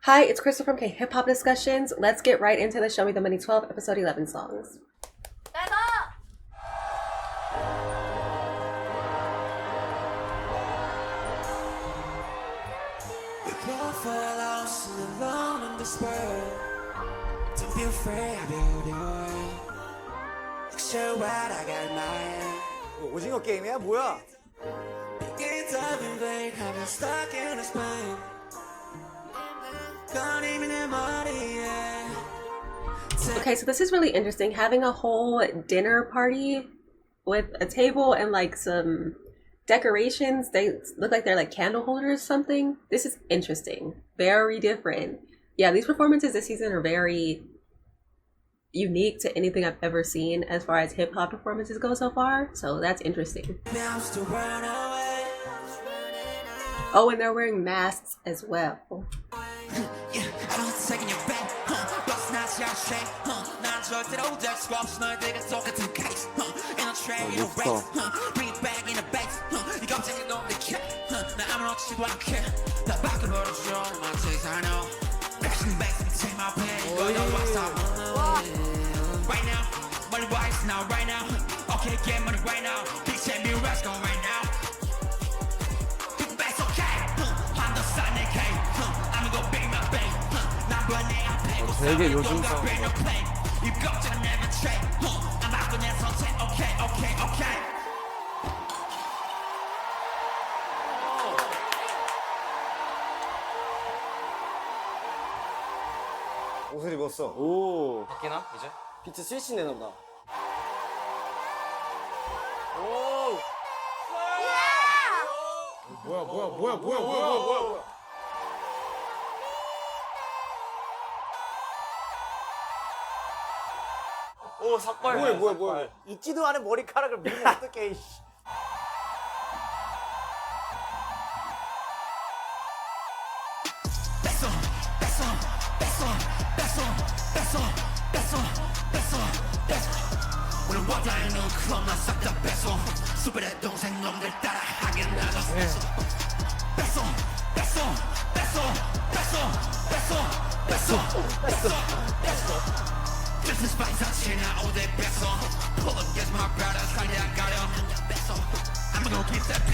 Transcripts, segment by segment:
Hi, it's Crystal from KhipHop Discussions. Let's get right into the Show Me the Money 12 episode 11 songs. Don't be afraid, I'll be alright. Show what I got mine. 오징어 게임이야? 뭐야? Begins up in vain, I've been stuck in a spine. Okay, so this is really interesting. Having a whole dinner party with a table and like some decorations. They look like they're like candle holders or something. This is interesting. Very different. Yeah, these performances this season are very unique to anything I've ever seen as far as hip hop performances go so far. So that's interesting. Oh, and they're wearing masks as well. Right now, money wise now, right now. Okay, get money right now. Big chain, big rest going right now. Big bags, okay. I'm the sun, okay. I'm gonna go big my bank. Number one, I pay. 되게 요즘 상황. You go to the never trade. I'm out with that sunset. Okay, okay, okay. 옷을 입었어. 오. 바뀌나 이제? 비트 스위치 내나 보다. 오. 뭐야. 오, 삭발. 뭐야. 있지도 않은 머리카락을 밀면 어떡해, 이씨.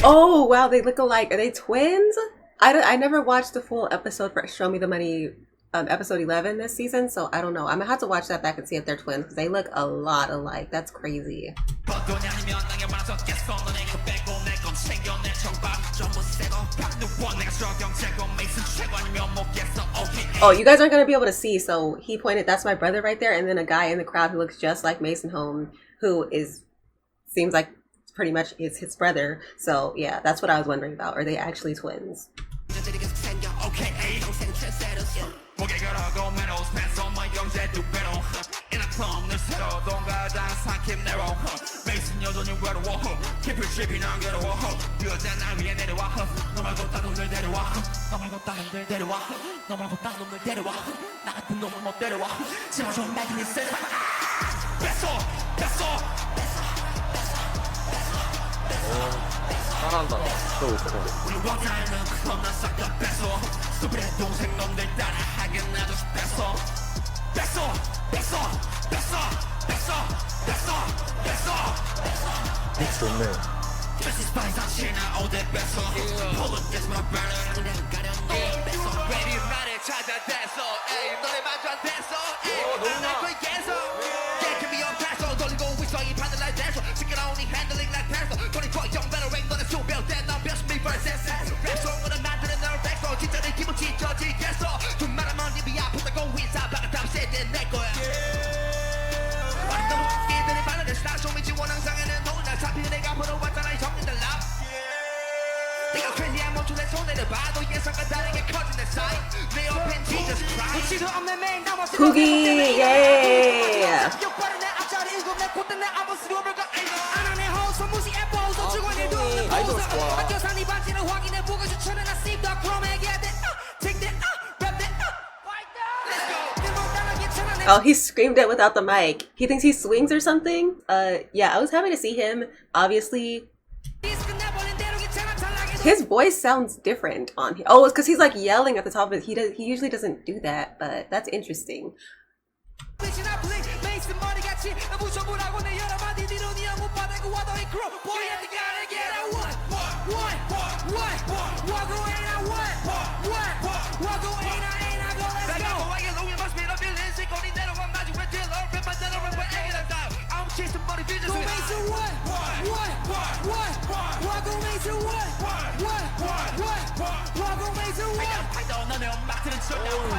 Oh wow, they look alike. Are they twins? I never watched the full episode for Show Me the Money episode 11 this season, so I don't know. I'm gonna have to watch that back and see if they're twins because they look a lot alike. That's crazy. Oh, you guys aren't gonna be able to see, so he pointed, that's my brother right there, and then a guy in the crowd who looks just like Mason Home, who seems like pretty much is his brother. So yeah, that's what I was wondering about. Are they actually twins? 잘한다. 또 있어. 좋네. Coogie, yeah. Oh, he screamed it without the mic. He thinks he swings or something? Yeah, I was happy to see him. Obviously, His voice sounds different on here. Oh, it's because he's like yelling at the top of it. He usually doesn't do that, but that's interesting.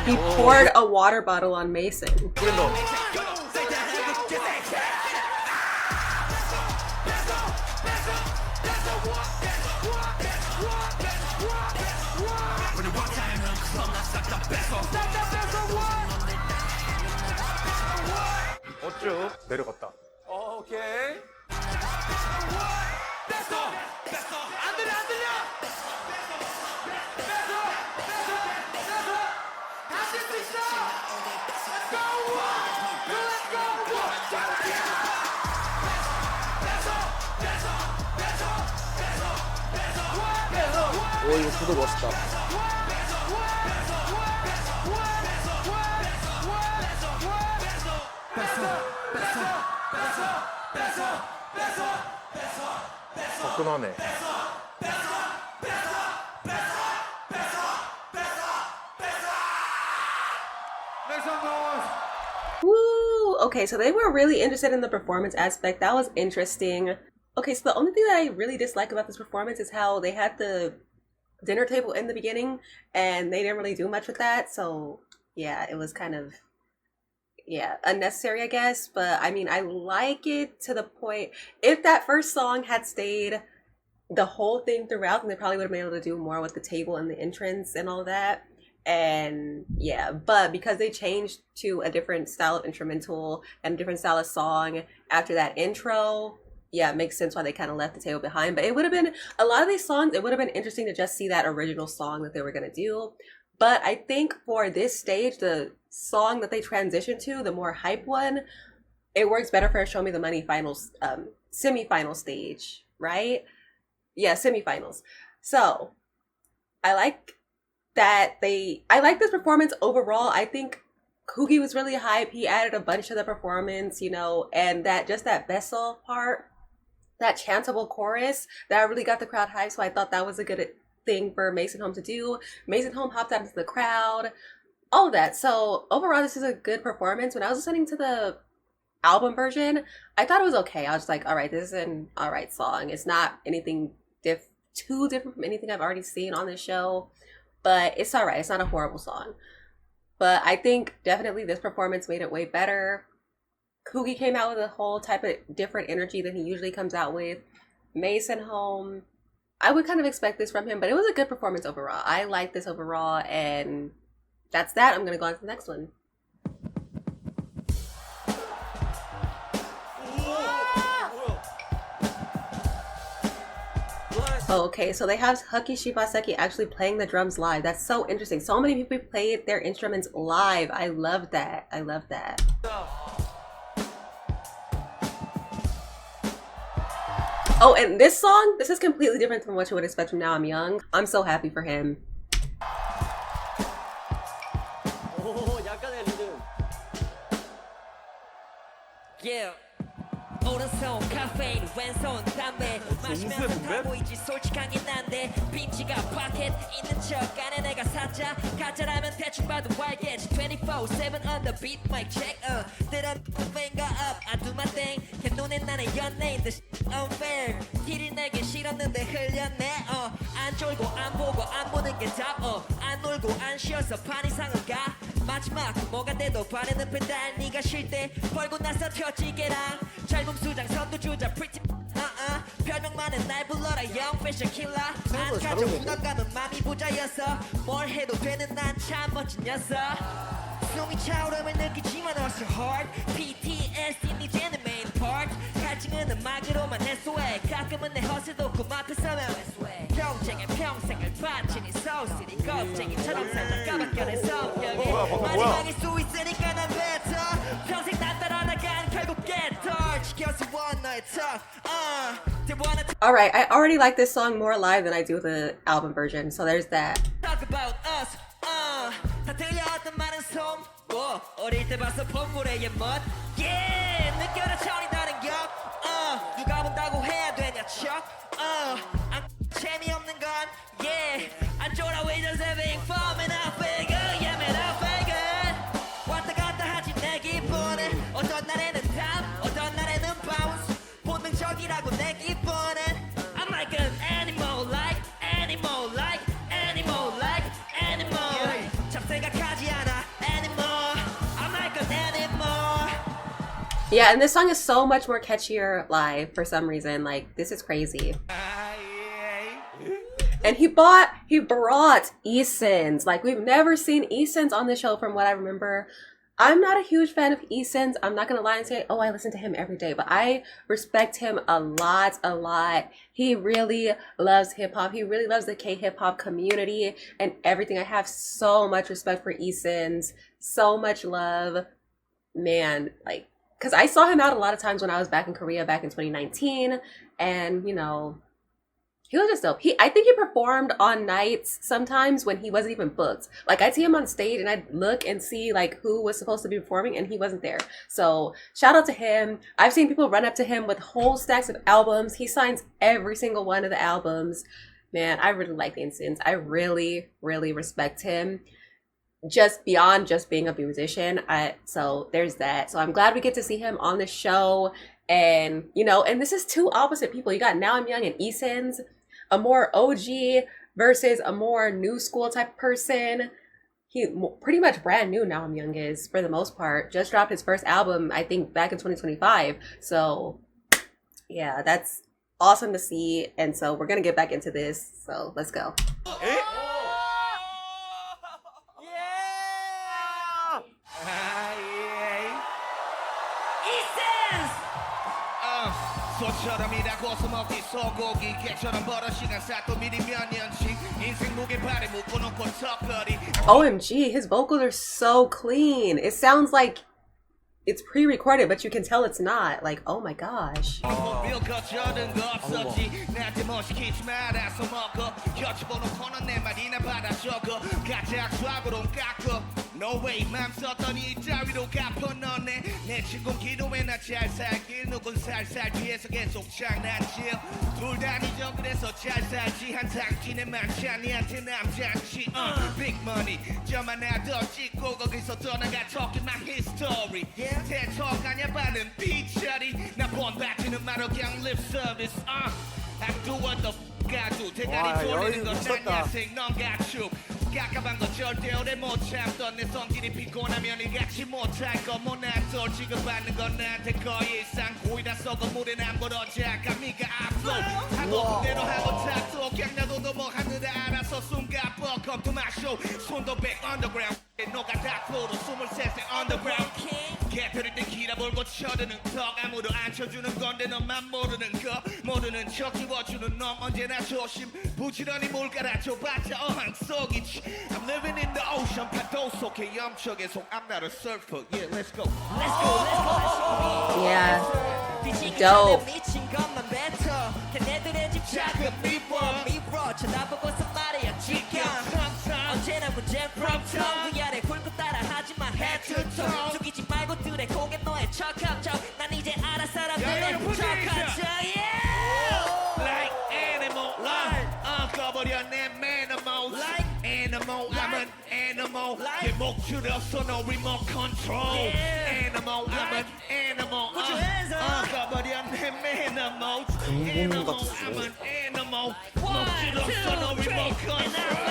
He poured a water bottle on Mason. 뿌린다. 어쭈? 내려갔다. 오케이. 오, 이거 구도 멋있다. 화끈하네. Woo! Okay, so they were really interested in the performance aspect. That was interesting. Okay, so the only thing that I really dislike about this performance is how they had the dinner table in the beginning and they didn't really do much with that. So yeah, it was kind of, yeah, unnecessary, I guess. But I mean, I like it to the point, if that first song had stayed the whole thing throughout, then they probably would have been able to do more with the table and the entrance and all that. And yeah, but because they changed to a different style of instrumental and a different style of song after that intro, yeah, it makes sense why they kind of left the table behind. But it would have been, a lot of these songs, it would have been interesting to just see that original song that they were going to do. But I think for this stage, the song that they transitioned to, the more hype one, it works better for a Show Me the Money finals, semi-final stage, right? Yeah, semifinals. So I like that I like this performance overall. I think Coogie was really hype. He added a bunch to the performance, you know, and that just that vessel part, that chantable chorus, that really got the crowd hyped. So I thought that was a good thing for Mason Home to do. Mason Home hopped out into the crowd, all of that. So overall, this is a good performance. When I was listening to the album version, I thought it was okay. I was like, all right, this is an all right song. It's not anything too different from anything I've already seen on this show, but it's all right. It's not a horrible song. But I think definitely this performance made it way better. Coogie came out with a whole type of different energy than he usually comes out with. Mason Home, I would kind of expect this from him, but it was a good performance overall. I like this overall, and that's that. I'm going to go on to the next one. Okay, so they have Haki Shibaseki actually playing the drums live. That's so interesting. So many people played their instruments live. I love that. I love that. Oh, and this song, this is completely different from what you would expect from NowImYoung. I'm so happy for him. 오, 약간의 리듬. Yeah. 오른손 카페인 왼손 담배 마시면서 다 보이지 솔직하게 난데 빈지가 파켓 있는 척 안에 내가 사자 가짜라면 대충 봐도 알겠지 24/7 on the beat mic check 들은 finger up I do my thing 걔 눈에 나는 연예인 this unfair 티를 내긴 싫었는데 흘렸네 안 졸고 안 보고 안 보는 게 답 안 놀고 안 쉬어서 반 이상은 가 마지막 뭐가 돼도 바래는 페달 네가 쉴 때 벌고 나서 튀어지게랑 젊은 수장 선두주자 pretty 별명만은 날 불러라 young fashion killer 안 가져 무난감은 맘이 부자여서 뭘 해도 되는 난 참 멋진 녀석 숨이 차오름을 느끼지만 어서 hard PTSD 이제는 main part 갈증은 음악으로만 해소해 가끔은 내 허세도 그 앞에 서면 경쟁에 평생을 바치니 소시리 겁쟁이처럼 살다가 내 성격에 마지막일 수 있으니까 난 뱉어 평생 난 따라 나간 결국 get dark 지켜서 원 너의 턱 All right, I already like this song more live than I do the album version, so there's that. Talk about us. 다 들려왔던 많은 솜. 어릴 때 봤어 폼물의 멋. Yeah, 느껴라 차원이 다른 격. 누가 본다고 해야 되냐 척. 안 재미없는 건 yeah. 안 쫄아 we just having fun and I figure yeah man I figure. 왔다 갔다 하지 내 기분은 어떤 날에는 탑 어떤 날에는 bounce. 본능적이라고 내 기분은 I'm like an animal like animal like animal like animal. 참 생각하지 않아 anymore. I'm like an animal. Yeah, and this song is so much more catchier live for some reason. Like, this is crazy. And he brought E-Sens. Like, we've never seen E-Sens on the show from what I remember. I'm not a huge fan of E-Sens. I'm not going to lie and say, oh, I listen to him every day. But I respect him a lot. He really loves hip-hop. He really loves the K-hip-hop community and everything. I have so much respect for E-Sens. So much love. Man, like, because I saw him out a lot of times when I was back in Korea back in 2019. And, you know, he was just dope. I think he performed on nights sometimes when he wasn't even booked. Like, I'd see him on stage and I'd look and see like who was supposed to be performing and he wasn't there. So shout out to him. I've seen people run up to him with whole stacks of albums. He signs every single one of the albums. Man, I really like E-Sens. I really respect him. Just beyond just being a musician. So there's that. So I'm glad we get to see him on the show. And, you know, and this is two opposite people. You got NowImYoung and E-Sens. A more OG versus a more new school type person. He pretty much brand new NowImYoung is, for the most part. Just dropped his first album, I think, back in 2025. So, yeah, that's awesome to see. And so we're going to get back into this. So, let's go. 소처럼이라고 소먹기 소고기 개처럼 벌어 시간 쌓고 미리 몇 년씩 인생 무게 발에 묶어놓고 턱걸이 OMG, his vocals are so clean. It sounds like it's pre-recorded, but you can tell it's not. Like, oh my gosh. No way, 맘 썼더니 따위로 갚아 넣네 내 친구 기도에 나 잘 살길 누군 살살 뒤에서 계속 장난칠 둘 다 잊어 그래서 잘 살지 한탕 지내 많지 니한테 남잔치 Big money 저만 나더 찍고 거기서 떠나가 talking my history 대척 아냐 반은 삐처리 나 본받지는 말어 그냥 lip service I do what the f*** I do 대가리 돌리는 건 난 야생 넌 가축 깝깝한 건 절대 오래 못 참던 내 성질이 피곤하면 일같이 못할 거 못난돌 취급받는 건 나한테 거의 일상 고이다 썩어 물에 난 벌어져 감미가 앞서 하고 그대로 하고 탁도 그냥 놔둬도 뭐 하늘에 알아서 숨가뻐 come to my show 손도 백 underground 너가 닥터로 23세 underground 개표를 때 기라볼고 쳐드는 턱 아무도 안 쳐주는 건데 너만 모르는 거 모르는 척 지워주는 놈 언제나 조심 부지런히 뭘 갈아줘봤자 어항 속이지 I'm living in the ocean 파도 속에 염쳐 계속 I'm not a surfer yeah let's go Yeah. Dope. 미친 것만 뱉어 걔네들의 집착은 미워 쳐다보고서 말이야 지켜 언제나 문제 from top 위아래 굴고 따라 하지마 head to toe 죽이지 말고 들에 고개 너의 척합쳐 난 이제 알아 사람들의 척하쳐 Like animal 꺼버려 내 manimal Like animal I'm an animal 내 목줄 없어 no remote control Animal I'm an animal 꺼버려 내 manimal Animal I'm an animal 목줄 없어 no remote control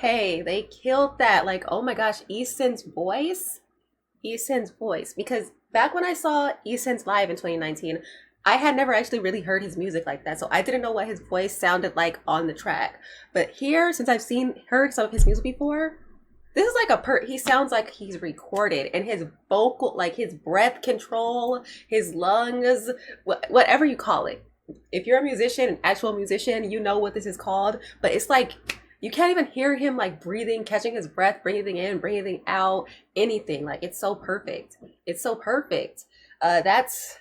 okay. They killed that. Like, oh my gosh, E-Sens voice? E-Sens voice. Because back when I saw E-Sens live in 2019, I had never actually really heard his music like that. So I didn't know what his voice sounded like on the track. But here, since I've heard some of his music before, this is like he sounds like he's recorded, and his vocal, like his breath control, his lungs, whatever you call it. If you're a musician, an actual musician, you know what this is called. But it's like, you can't even hear him like breathing, catching his breath, breathing in, breathing out, anything. Like, it's so perfect. It's so perfect. That's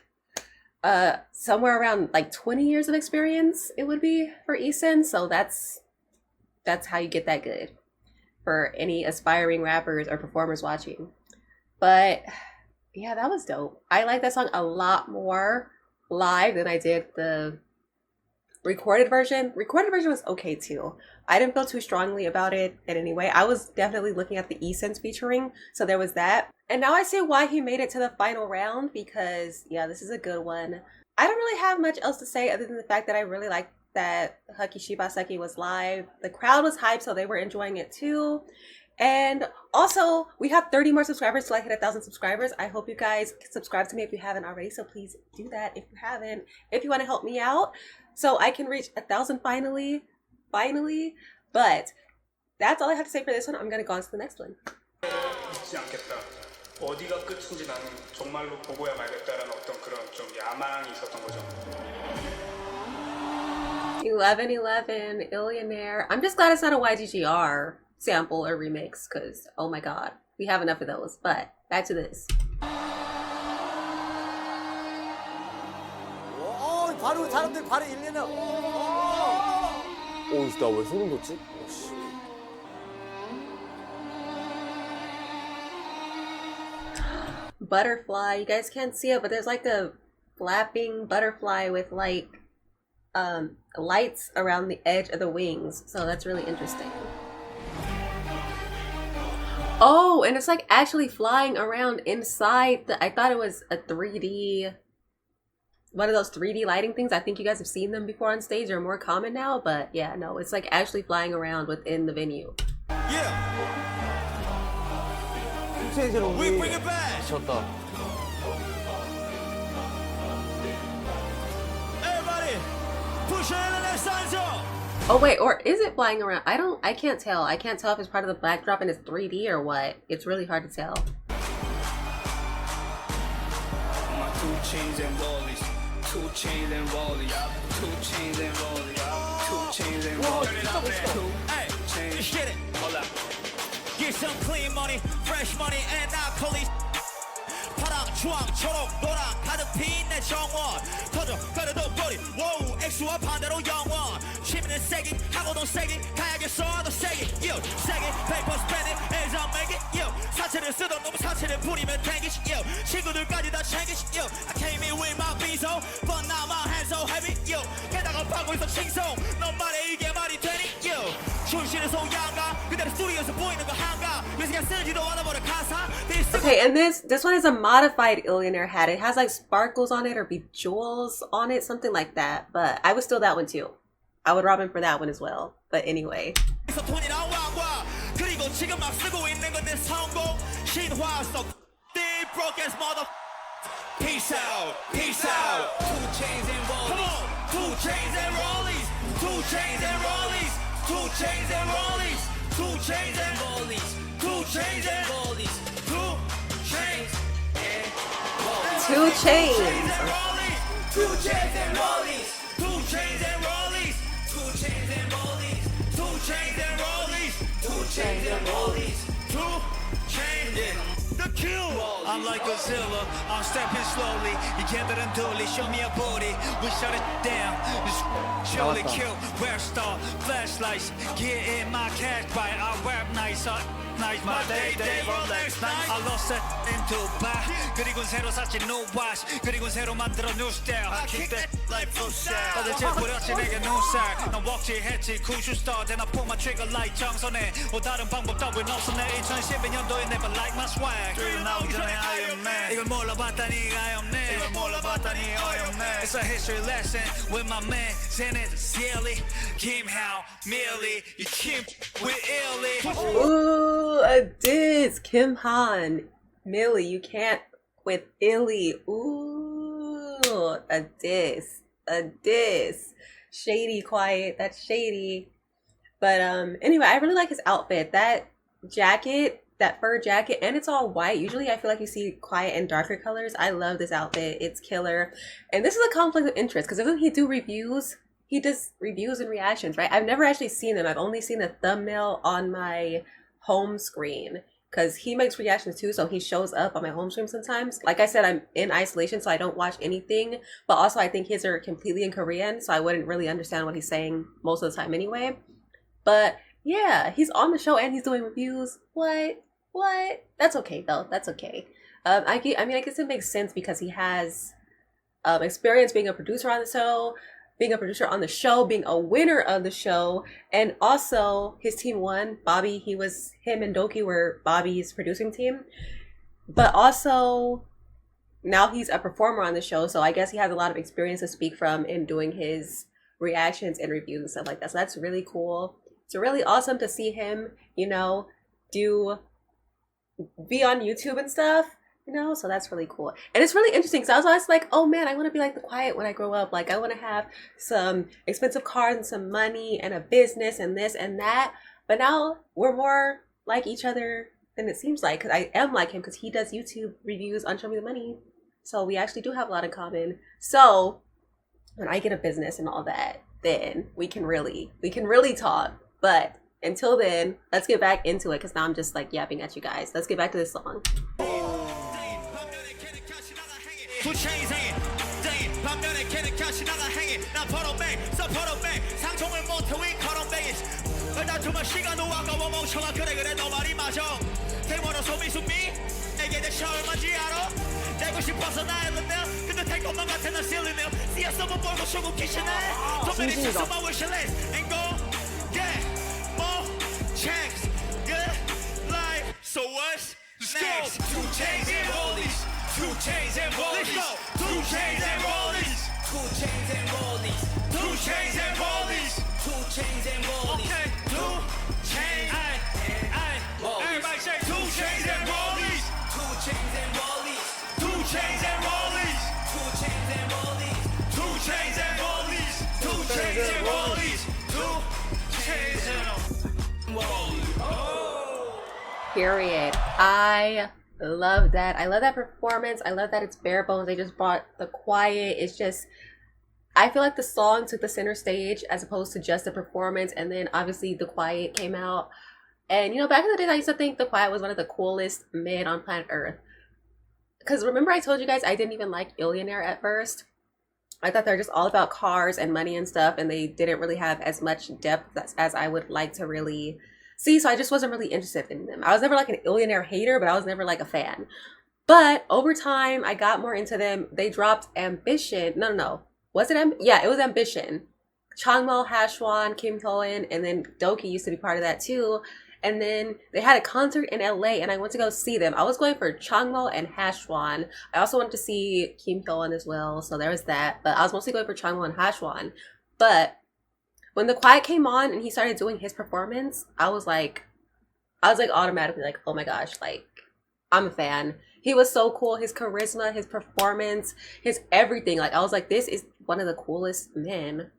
somewhere around like 20 years of experience it would be for E-Sens. So that's how you get that good for any aspiring rappers or performers watching. But yeah, that was dope. I like that song a lot more live than I did the recorded version. Recorded version was okay too. I didn't feel too strongly about it in any way. I was definitely looking at the E-Sens featuring, so there was that. And now I see why he made it to the final round, because yeah, this is a good one. I don't really have much else to say other than the fact that I really like that Haki Shibaseki was live. The crowd was hyped, so they were enjoying it too. And also, we have 30 more subscribers till I hit 1,000 subscribers. I hope you guys subscribe to me if you haven't already, so please do that if you haven't. If you want to help me out, so I can reach 1,000 finally. But that's all I have to say for this one. I'm gonna go on to the next one. 잊지 않겠다. 어디가 끝인지 나는 정말로 보고야 말겠다라는 어떤 그런 좀 야망이 있었던 거죠. 1111 Illionaire. I'm just glad it's not a YGGR sample or remix, because oh my god, we have enough of those. But back to this. 바로 사람들 바로 일리는. 나 왜 소름 돋지? Butterfly. You guys can't see it, but there's like a flapping butterfly with like lights around the edge of the wings, so that's really interesting. Oh, and it's like actually flying around inside I thought it was a 3D, one of those 3D lighting things. I think you guys have seen them before on stage. They're more common now, but yeah, no, it's like actually flying around within the venue. We bring it back. 미쳤다. Everybody, push your hands up. Oh wait, or is it flying around? I can't tell. I can't tell if it's part of the backdrop and it's 3D or what. It's really hard to tell. My 2 chains and rollies, 2 chains and rollies, 2 chains and rollies, 2 chains and rollies. Hey, get it. Hold up. Get some clean money, fresh money, and not police. 파랑, 주황, 초록, 노랑 가득 핀 내 정원 터져 가려도 거리 wow X와 반대로 영원 취미는 세기 하고도 세기 가야겠어 더 세기 yo 세기 paper spending as I make it yo 사채를 쓰던 놈 사채를 부리면 탱기시 yo 친구들까지 다 챙기시 yo I came in with my bezo but now my hands so heavy yo 게다가 파고 있어 칭송 너 말에 이게 말이 되니 yo 출신에서 양가 그대로 스튜디오에서 보이는 거 한가 그래서 그냥 쓰지도 않아 버려 가사 Okay, and this one is a modified Illionaire hat. It has like sparkles on it or bejewels on it, something like that. But I would steal that one too. I would rob him for that one as well. But anyway. 그리고 지금 막 쓰고 있는 건 내 성공 신화 속 broke as mother. Peace out, peace out. 2 chains and rollies. Come on, 2 chains and rollies. 2 chains and rollies. 2 chains and rollies. 2 chains and rollies. 2 chains and rollies. 2 chains and rollies. 2 chains. 2 chains and rollies. 2 chains and rollies. 2 chains and rollies. 2 chains and rollies. 2 chains and rollies. 2 chains and the kill. I'm like a Zilla. I'm stepping slowly. You can't let them do it. Show me a booty. We shut it down. This surely kill. Rare star. Flashlights. Get in my cash bite. I rap nice. Nice. My day. Rolex night. I lost it in Dubai. 그리고 새로 샀지 new watch. 그리고 새로 만들어 new style. I kick that like full style. 다들 재뿌렸지 내게 눈살. 난 웍지했지 쿠슈 star. Then I pull my trigger like 정선에. 다른 방법 따윈 없어 내 2012년도에 never like my swag. 들고 나오기 전에 Iron Man. 이걸 몰라봤다니 어이없네. 이걸 몰라봤다니 어이없네. It's a history lesson with my man. Zene's silly. Kim how Milli. You Kim with Illy. Ooh, a diss. Kim Han, Milli, you can't with Illy. Ooh, a diss. A diss. Shady, Quiett. That's shady. But anyway, I really like his outfit. That jacket, that fur jacket, and it's all white. Usually I feel like you see Quiett in darker colors. I love this outfit. It's killer. And this is a conflict of interest because doesn't he do reviews? He does reviews and reactions, right? I've never actually seen them. I've only seen the thumbnail on my home screen because he makes reactions too, so he shows up on my home screen sometimes. Like I said, I'm in isolation, so I don't watch anything, but also I think his are completely in Korean, so I wouldn't really understand what he's saying most of the time anyway. But yeah, he's on the show and he's doing reviews. What? That's okay though. That's okay. I guess it makes sense because he has experience being a producer on the show, being a producer on the show, being a winner of the show, and also his team won. Bobby, him and Doki were Bobby's producing team, but also now he's a performer on the show, so I guess he has a lot of experience to speak from in doing his reactions and reviews and stuff like that. So that's really cool. It's really awesome to see him, be on YouTube and stuff. So that's really cool. And it's really interesting because I was always like, oh man, I want to be like the Quiett when I grow up. Like I want to have some expensive cars and some money and a business and this and that. But now we're more like each other than it seems like, because I am like him because he does YouTube reviews on Show Me the Money. So we actually do have a lot in common. So when I get a business and all that, then we can really talk. But until then, let's get back into it because now I'm just like yapping at you guys. Let's get back to this song. Two chains hanging, Zane, 반면에 걔는 가시 나가 hanging. 나 포로뱅, 써 포로뱅, 상종을 못해 위 커런뱅이스. 일단 주말 시간도 아까워 멍청아 그래 너 말이 맞아. 대머리 소미수미, 내게 내 샤워만지 알아? 되고 싶어서 나였는데, 근데 될 것만 같아 난 silly CS도 못 벌고 수국 기시네. Too many checks on my wish list, and go get more checks, good life. So what's next? Two chains and rollies. Two chains and rollies. Two chains and rollies. Two chains and rollies. Two chains and rollies. Two chains and rollies. Okay, two chains and rollies. Everybody say two chains and rollies. Two chains and rollies. Two chains and rollies. Two chains and rollies. Two chains and rollies. Two chains and rollies. Two chains and rollies. Period. I love that. I love that performance. I love that it's bare bones. They just brought the Quiett. It's just, I feel like the song took the center stage as opposed to just the performance. And then obviously the Quiett came out. And back in the days, I used to think the Quiett was one of the coolest men on planet Earth. Because remember I told you guys I didn't even like Illionaire at first. I thought they're just all about cars and money and stuff. And they didn't really have as much depth as I would like to really see, so I just wasn't really interested in them. I was never like an Illionaire hater, but I was never like a fan. But over time, I got more into them. They dropped Ambition. No. Was it yeah, it was Ambition. Changmo, Hashwan, Kim Hyo-in, and then Doki used to be part of that too. And then they had a concert in LA and I went to go see them. I was going for Changmo and Hashwan. I also wanted to see Kim Hyo-in as well, so there was that. But I was mostly going for Changmo and Hashwan. But when the Quiett came on and he started doing his performance, I was automatically like, oh my gosh, like, I'm a fan. He was so cool. His charisma, his performance, his everything. Like, I was like, this is one of the coolest men.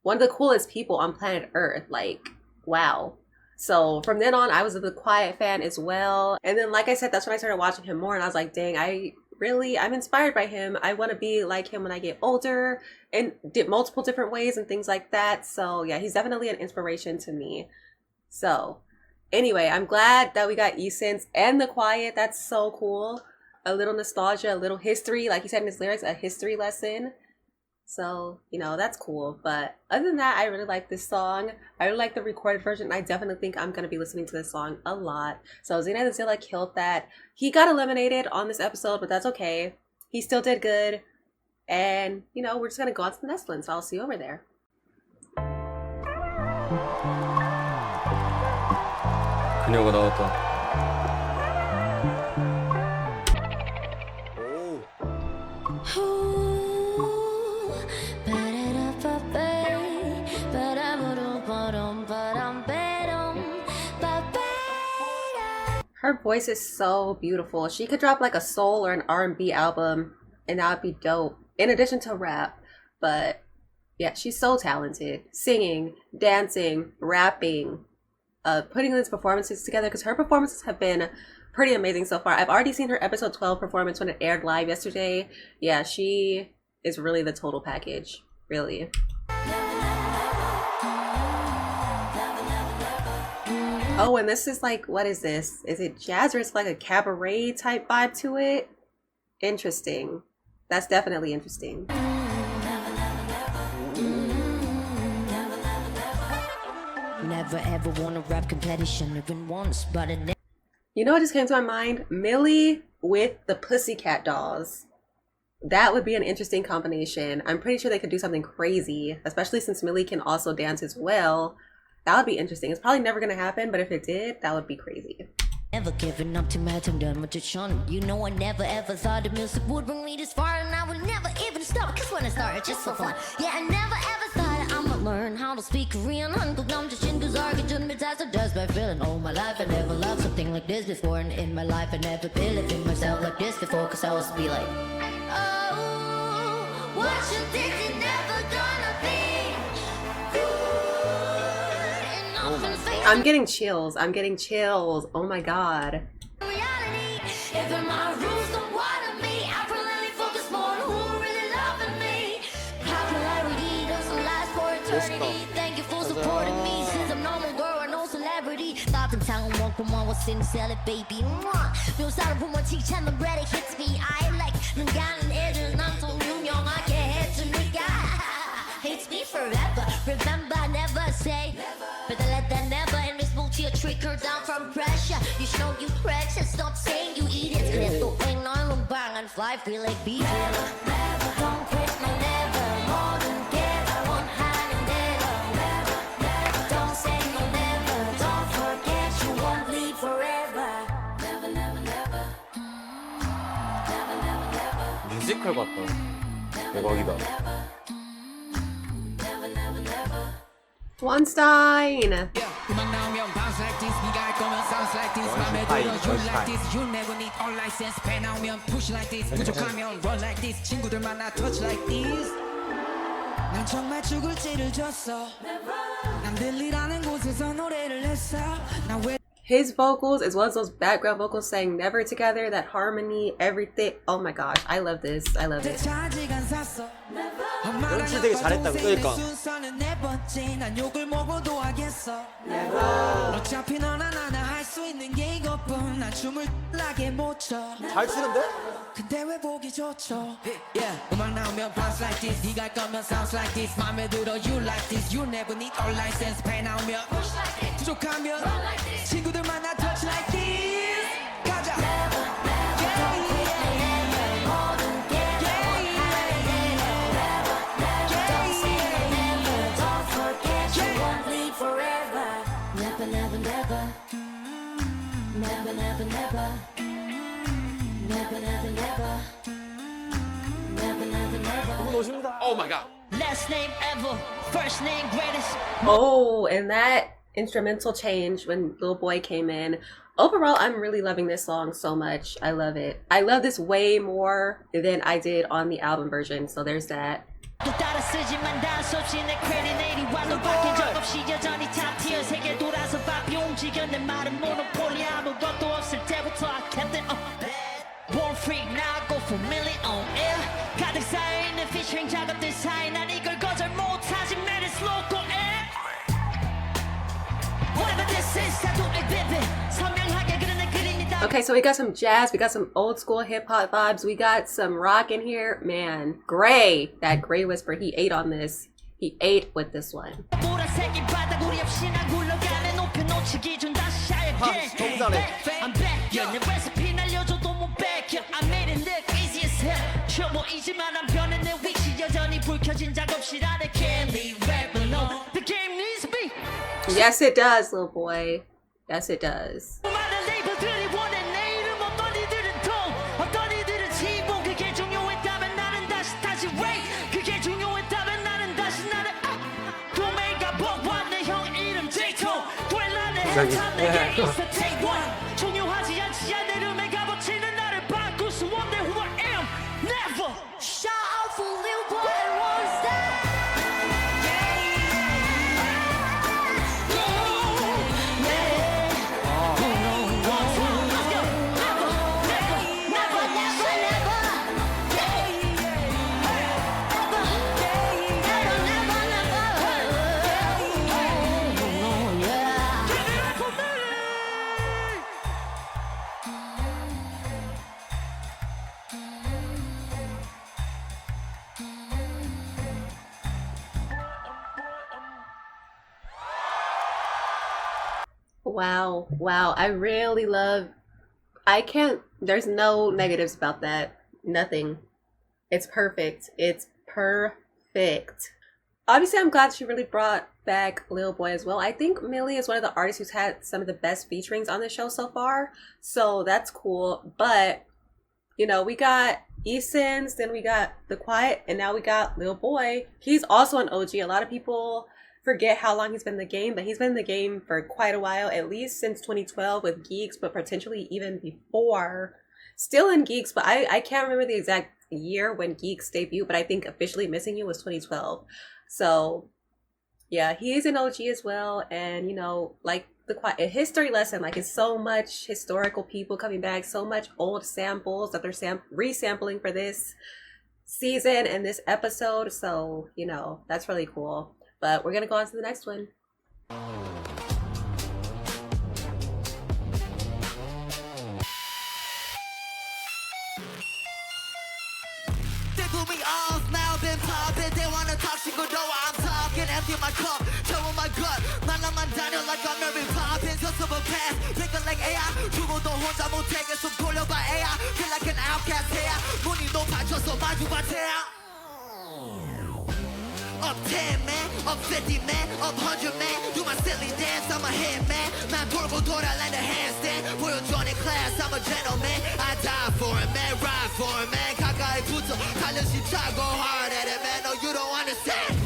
One of the coolest people on planet Earth. Like, wow. So from then on, I was a Quiett fan as well. And then, like I said, that's when I started watching him more. And I was like, dang, I'm inspired by him. I want to be like him when I get older and did multiple different ways and things like that. So yeah, he's definitely an inspiration to me. So anyway, I'm glad that we got E-Sens and the Quiett. That's so cool. A little nostalgia, a little history. Like he said in his lyrics, a history lesson. So, that's cool. But other than that, I really like this song. I really like the recorded version. I definitely think I'm going to be listening to this song a lot. So Zene and Zilla killed that. He got eliminated on this episode, but that's okay. He still did good. And, we're just going to go out to the Nestlin. So I'll see you over there. 그녀가 나왔다. Ooh, ba-da-da-ba-ba. Her voice is so beautiful. She could drop like a soul or an R&B album and that would be dope. In addition to rap. But yeah, she's so talented. Singing, dancing, rapping, putting these performances together because her performances have been pretty amazing so far. I've already seen her episode 12 performance when it aired live yesterday. Yeah, she is really the total package. Really. Oh, and this is like, what is this? Is it jazz or it's like a cabaret type vibe to it? Interesting. That's definitely interesting. Never ever won a rap competition, even once, but it never. You know what just came to my mind? Milli with the Pussycat Dolls. That would be an interesting combination. I'm pretty sure they could do something crazy, especially since Milli can also dance as well. That would be interesting. It's probably never going to happen, but if it did, that would be crazy. Never giving up to my time, done with the shun. You know I never ever thought the music would bring me this far, and I would never even stop. Cause when I started, just for fun. Yeah, I never ever thought I'ma learn how to speak Korean. 한국 남자친 그 arrogant just just by feeling all my life. I never loved something like this before, and in my life I never believed in myself like this before. Cause I was be like, oh, what you think it never gonna be good enough and fake. I'm getting chills. I'm getting chills. Oh my god. Reality, even my rules don't water me. I really focus more on who really loving me. Popularity doesn't last for eternity. Thank you for supporting me since I'm normal girl or no celebrity. Thought the town won't come on what's in sell it, baby. 묘사를 보면 칭찬은 ready hits me. I like 눈 가는 애들 난 Junhyuk I can't 해주니까 hates me forever. Remember never say but I let that never in this multi a trick her down from pressure. You show you precious, stop saying you eat it. 그래 또 ain't 너는 bang and fly feel like beef. Never don't quit no never. 모든 게 다 원하는 대로. Never don't say no never. Don't forget you won't leave forever. Never never never. Never never never. 뮤지컬 같다. 대박이다. Never never never. Wonstein. 음악 나오면 bounce like this 네가 할 거면 sounds like this 맘에 들어 you like this you never need all license 배 나오면 push like this 부족하면 run like this 친구들 만나 touch like this 난 정말 죽을 찌를 줬어 남들이라는 곳에서 노래를 했어 난 왜 His vocals as well as those background vocals saying never together, that harmony, everything. Oh my gosh, I love this. I love it. 차지간 샀어 연출 되게 잘했다. 그러니까. 순서는 네 번째 난 욕을 먹어도 하겠어 어차피 너나 나나 할 수 있는 게 이것뿐 난 춤을 나게 못 춰 잘 추는데? 근데 왜 보기 좋죠 yeah. 음악 나오면 bounce like this 네가 할 거면 sounds like this 맘에 들어 you like this you never need all license 배 나오면 push like this 부족하면 run like this 친구들 만나 touch like this 가자 너무 멋있다. Oh my god Last name ever, first name greatest. Oh, and that instrumental change when Lil Boy came in. Overall, I'm really loving this song so much. I love it. I love this way more than I did on the album version. So there's that. 따라 쓰지만 단수 없이 내 크레딧 내리 와도 바뀐 적 없이 여전히 탑 티어 세계 돌아서 바삐 움직여 내 말은 모노폴리 아무것도 없을 때부터 I kept it Born free now go for Milli on air 가득 쌓여있는 featuring 작업들 사이 난 이걸 거절 못하지 man it's local air Whatever this is I do it vivid 선명하게 그려낸 그림이다 Okay, so we got some jazz, we got some old school hip hop vibes, we got some rock in here. Man, Gray, that Gray Whisper, he ate on this. He ate with this one. 보라색이 바닥우리 없이 난 굴러가네 높여 놓치기 전 다시 하얗게 I'm back, 내 레시피 날려줘도 못 뺏겨 I made it look easy as hell 쉬워 보이지만 안 변해 내 위치 여전히 불 켜진 작업실 안에 Can't leave rapping no The game needs me Yes, it does, little boy. Yes, it does. 많은 레이블들이 원해 내 이름 어떤 이들은 통 어떤 이들은 지봉 그게 중요했다면 나는 다시 rate 그게 중요했다면 나는 다시 나를 도매가 복원 내 형 갑자기. 중요하지 않지 않은 이름에 값어치는 나를 바꿀 수 없네 who I am never Shout out for Lil Boy and Wonstein. Wow, wow. I really love, there's no negatives about that. Nothing. It's perfect. It's perfect. Obviously, I'm glad she really brought back Lil Boy as well. I think Milli is one of the artists who's had some of the best featurings on the show so far. So that's cool. But, you know, we got E-Sens, then we got the Quiett, and now we got Lil Boy. He's also an OG. A lot of people forget how long he's been in the game, but he's been in the game for quite a while, at least since 2012 with Geeks, but potentially even before. Still in Geeks, but I can't remember the exact year when Geeks debuted, but I think officially Missing You was 2012. So yeah, he is an OG as well. And you know, like the Quiett, a history lesson, like it's so much historical people coming back, so much old samples that they're resampling for this season and this episode. So, you know, that's really cool. But we're gonna go on to the next one. They put me off, now been poppin'. They wanna talk shit, go know I'm talking. Empty my cup, tell my gut. 말랑만 다녀 like I'm Mary Poppins. Just of a pass, thinking like AI. 죽어도 혼자 못하게 좀 돌려봐 AI. Feel like an outcast here. 문이 높아져서 마주봐 태양. Up 10 man, up 50 man, up 100 man. Do my silly dance, I'm a hit man. 난 돌고 돌아 like a handstand. 보여줘 내 class, I'm a gentleman. I die for it man, ride for it man. 가까이 붙어 달려시 차고 hard at it man. No, you don't understand.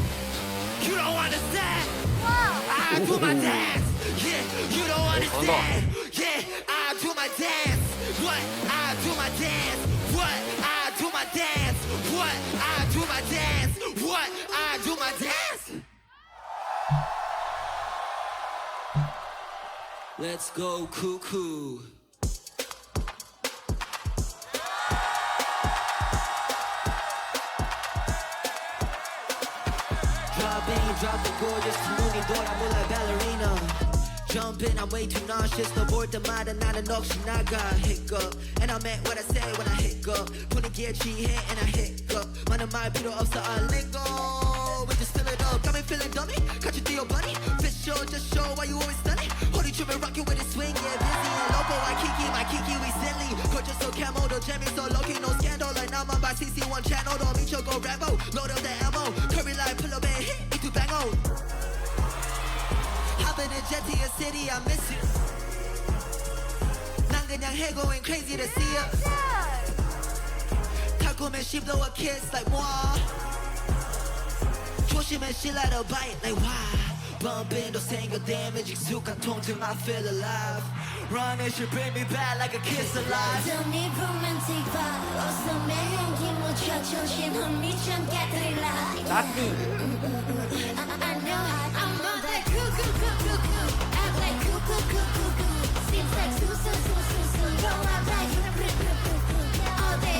You don't understand. I do my dance. Yeah, you don't understand. Yeah, I do my dance. What? I do my dance. What? I do my dance. What? I do my dance. What? I do my dance. Let's go cuckoo. Drop the gorgeous 눈이 돌아 몰라 ballerina. Jumping, I'm way too nauseous. 너 볼 때마다 나는 넋이 나가. Hiccup, and I meant what I said when I hiccup. 분위기에 취해 and I hiccup. 많은 말 필요 없어, I let go. We just fill it up, got me feeling dummy. 같이 뛰어, buddy. Fish show, just show why you always stunning. 허리 춤을 rock you with a swing, yeah, busy and loco. I kiki, my kiki, we silly. Gorgeous, so camo, the jammy, so low-key, no scandal. Like now I'm by CC1 channel, don't meet your go Rambo. Load up the ammo, curry like pull up and hit. Bang on. Hop in the jet to your city, I miss you. 난 그냥 해 going crazy to see ya. 달콤해 she blow a kiss like moi. 조심해 she let her bite like why. Bumping 더 생겨 damage 익숙한 통증 I feel alive. Run and she bring me back like a kiss alive. Don't need romantic vibe. 어서 매행 기모쳐 정신 혼미천 깨뜨릴 light. I know I'm on that cuckoo. I'm like cuckoo. Seems like so. Go out like all day.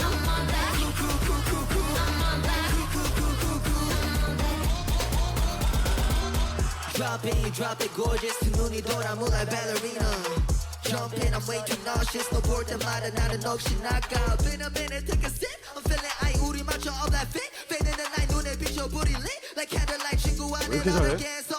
I'm on that cuckoo. I'm on that cuckoo. Drop it, gorgeous. 두 눈이 돌아 move like ballerina. Jumping, I'm way too nauseous. 너 볼 때마다 나는 넋이 나가. Been a minute, take a sip. I'm feeling I 우리 맞춰 all that fit. Fading the night 눈에 비춰 불이 lit. Like candlelight 친구 안에 나를 겠어.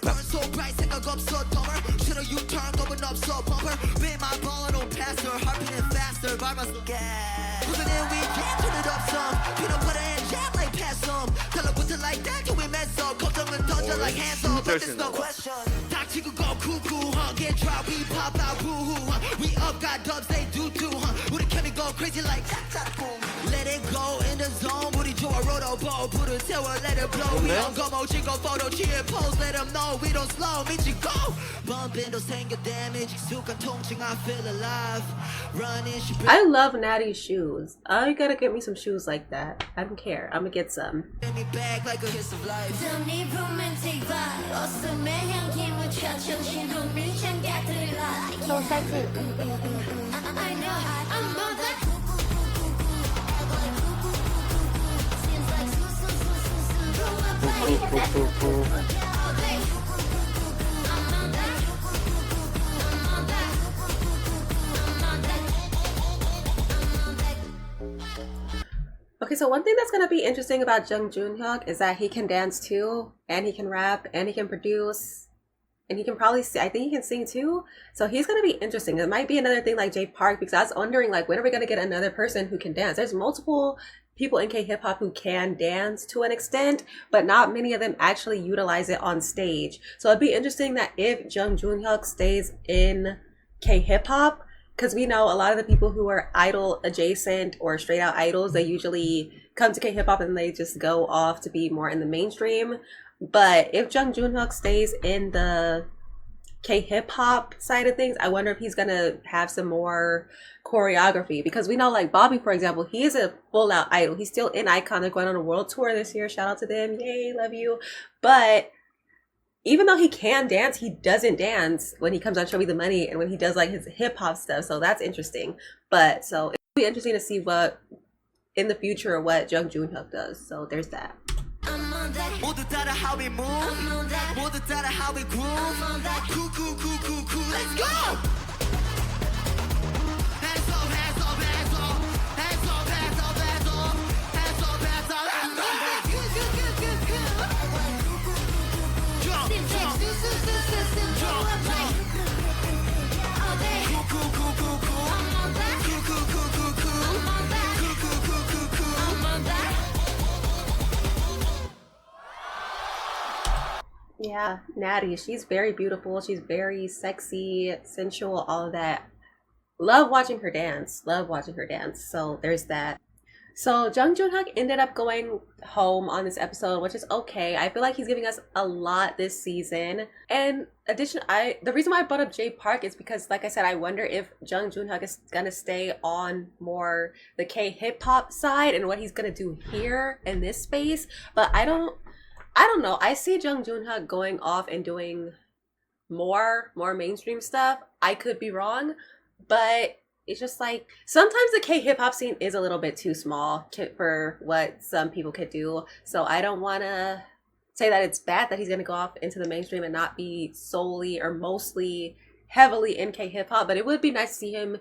Burn so bright 생각 없어 dumber. Should've you turn going up so bumper. Be my ball and don't pass her. Heart beating faster. 밟아서 gas. Moving in we can turn it up some. Peanut butter and jam like pass some. 달라붙어 like that till we mess up. 걱정은 던져 like hands up. But there's no question. 닥치고 go cuckoo. Get drop we pop out boo-hoo. We up got dubs they do. 우리 can we go crazy like that. Let it go in the zone. 우리 좋아 roll the turbo 불을 태워 let it blow we don't go 모진 거 photo cheer pose let them know we don't slow 미치고 bumping 도 생겨 damage 익숙한 통증 I feel alive running she I love Natty's shoes. I gotta get me some shoes like that. I don't care. I'm gonna get some. bring me back like a kiss of life Don't need romantic vibe 웃음의 향기 묻혀 정신 혼미 장가들라 So sexy I know I'm on that Seems like so Go up like all day I'm on that I'm on that I'm on that I'm on that Okay, so one thing that's gonna be interesting about Junhyuk is that he can dance too, and he can rap, and he can produce, and he can probably I think he can sing too. So he's gonna be interesting. It might be another thing like J Park, because I was wondering like when are we gonna get another person who can dance? There's multiple people in K-hip-hop who can dance to an extent, but not many of them actually utilize it on stage. So it'd be interesting that if Junhyuk stays in K-hip-hop, because we know a lot of the people who are idol adjacent or straight out idols, they usually come to K-hip-hop and they just go off to be more in the mainstream. But if Junhyuk stays in the K-hip-hop side of things, I wonder if he's gonna have some more choreography, because we know like Bobby, for example, he is a full-out idol. He's still in Icon. They're going on a world tour this year. Shout out to them. Yay, love you. But even though he can dance, he doesn't dance when he comes on Show Me the Money and when he does like his hip hop stuff. So that's interesting. But so it'll be interesting to see what in the future what Junhyuk does. So there's that. I'm on that 모두 따라 how we move I'm on that 모두 따라 how we groove I'm on that cool cool cool cool cool let's go hands up hands up hands up hands up hands up hands up hands up hands up hands up jump Seems like jump Go up like all day cool cool cool cool cool I'm on that cool cool cool cool cool I'm on that cool cool cool cool cool I'm on that Yeah, Natty, she's very beautiful. She's very sexy, sensual, all of that. Love watching her dance. Love watching her dance. So there's that. So Junhyuk ended up going home on this episode, which is okay. I feel like he's giving us a lot this season. And the reason why I brought up J Park is because, like I said, I wonder if Junhyuk is gonna stay on more the K-hip-hop side and what he's gonna do here in this space. But I don't know. I see Junhyuk going off and doing more mainstream stuff. I could be wrong, but it's just like sometimes the K-hip-hop scene is a little bit too small for what some people could do. So I don't want to say that it's bad that he's going to go off into the mainstream and not be solely or mostly heavily in K-hip-hop. But it would be nice to see him,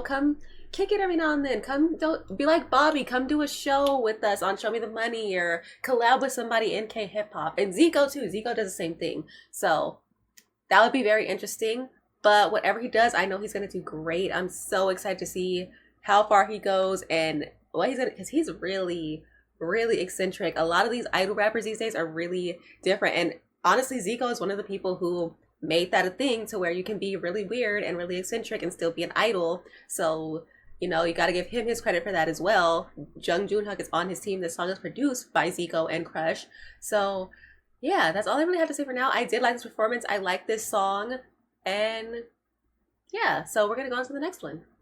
come kick it every now and then. Don't be like Bobby. Come do a show with us on Show Me the Money or collab with somebody in K-hip-hop. And Zico too. Zico does the same thing. So that would be very interesting. But whatever he does, I know he's going to do great. I'm so excited to see how far he goes and what he's going to, because he's really, really eccentric. A lot of these idol rappers these days are really different. And honestly, Zico is one of the people who made that a thing to where you can be really weird and really eccentric and still be an idol. So, you got to give him his credit for that as well. Junhyuk is on his team. This song is produced by Zico and Crush. So, yeah, that's all I really have to say for now. I did like this performance. I like this song. And yeah, so we're going to go on to the next one.